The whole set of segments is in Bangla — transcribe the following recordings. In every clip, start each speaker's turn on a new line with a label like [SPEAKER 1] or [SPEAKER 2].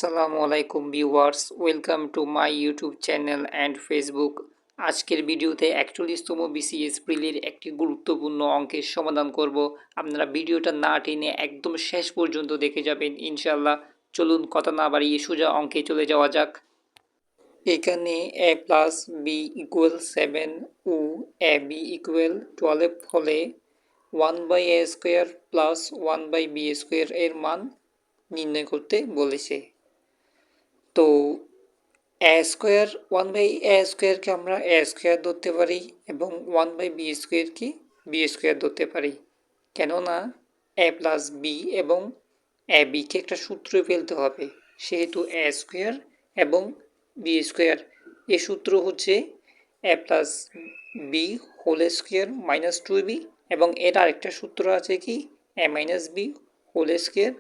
[SPEAKER 1] আসসালামু আলাইকুম viewers, welcome to my YouTube channel and Facebook. আজকের ভিডিওতে 41তম বিসিএস প্রিলির একটি গুরুত্বপূর্ণ অঙ্কের সমাধান করব। আপনারা ভিডিওটা না টেনে একদম শেষ পর্যন্ত দেখে যাবেন ইনশাল্লাহ। চলুন কথা না বাড়িয়ে সোজা অঙ্কে চলে যাওয়া যাক। এখানে a প্লাস বি ইকুয়াল 7 ও এ বি ইকুয়াল 12 হলে 1/a square plus 1/b square এর মান নির্ণয় করতে বলেছে। তো এ স্কোয়ার 1/a স্কোয়ারকে আমরা এ স্কোয়ার ধরতে পারি এবং 1/b স্কোয়ারকে বি স্কোয়ার ধরতে পারি, কেননা এ প্লাস বি এবং এ বিকে একটা সূত্রে ফেলতে হবে। সেহেতু এ স্কোয়ার এবং বি স্কোয়ার, এ সূত্র হচ্ছে a plus b whole square minus 2b, এবং এর আরেকটা সূত্র আছে কি a minus b whole square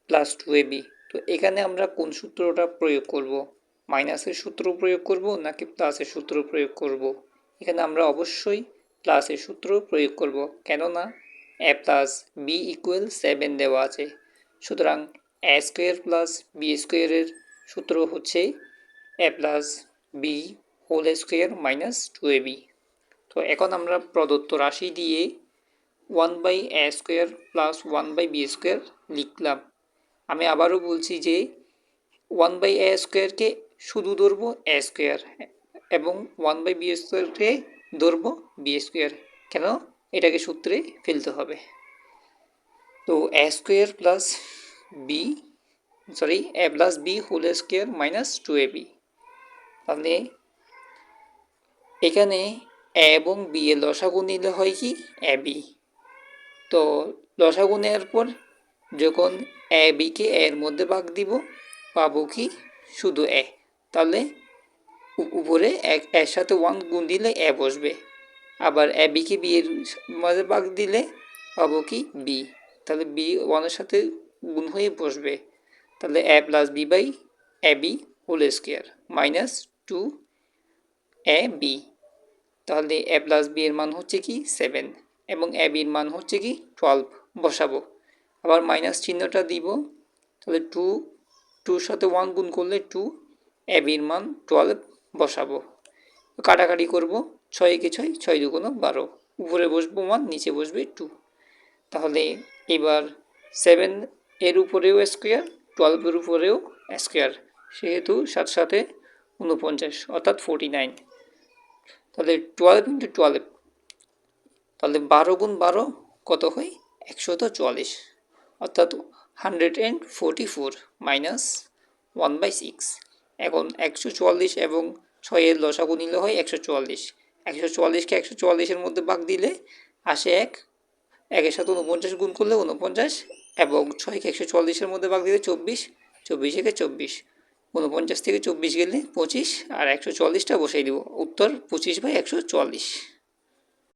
[SPEAKER 1] plus 2ab। তো এখানে আমরা কোন সূত্রটা প্রয়োগ করব, মাইনাসের সূত্র প্রয়োগ করব নাকি প্লাসের সূত্র প্রয়োগ করব? এখানে আমরা অবশ্যই প্লাসের সূত্র প্রয়োগ করব, কেননা এ প্লাস বি ইকুয়াল 7 দেওয়া আছে। সুতরাং এ স্কোয়ার প্লাস বি স্কোয়ারের সূত্র হচ্ছে a plus b whole square minus 2ab। তো এখন আমরা প্রদত্ত রাশি দিয়ে 1/a square plus 1/b square লিখলাম। আমি আবারও বলছি যে 1/a স্কোয়ারকে শুধু ধরবো এ স্কোয়ার এবং 1/b স্কোয়ারকে ধরবো বি স্কোয়ার, কেন এটাকে সূত্রে ফেলতে হবে। তো a square plus b a plus b whole square minus 2ab। তাহলে এখানে এ এবং বি এর লসাগু নিলে হয় কি এ বি। তো লসাগু নেওয়ার পর যখন এ বিকে এর মধ্যে ভাগ দিব পাবো কি শুধু এ। তাহলে উপরে এর সাথে 1 গুণ দিলে এ বসবে, আবার এ বিকে বি এর মধ্যে ভাগ দিলে পাবো কি বি। তাহলে বি 1-এর সাথে গুণ হয়ে বসবে। তাহলে a plus b by a b whole square minus 2ab। তাহলে এ প্লাস বি এর মান হচ্ছে কি 7 এবং এ বির মান হচ্ছে কি 12 বসাবো, আবার মাইনাস চিহ্নটা দিব। তাহলে 2-2-র সাথে 1 গুণ করলে 2, এ বির মান 12 বসাবো। কাটাকাটি করব, 6 কে 6, 6 দুগুণ 12, উপরে বসবো 1, নিচে বসবে 2। তাহলে এবার 7 এর উপরেও স্কোয়ার, 12 এর উপরেও স্কোয়ার, সেহেতু সাথে সাথে 49 অর্থাৎ 49। তাহলে 12 ইন্টু 12, তাহলে 12 গুণ 12 কত হয় 144, অর্থাৎ 144 মাইনাস 1/6। এখন 144 এবং 6 এর লসাগু নিলে হয় 144। 144কে 144-এর মধ্যে ভাগ দিলে আসে 1, 1-এর সাথে 49 গুণ করলে 49, এবং 6কে 144-এর মধ্যে ভাগ দিলে 24, 24-একে 24, 49 থেকে 24 গেলে 25, আর 144টা বসাই দিব। উত্তর 25/144।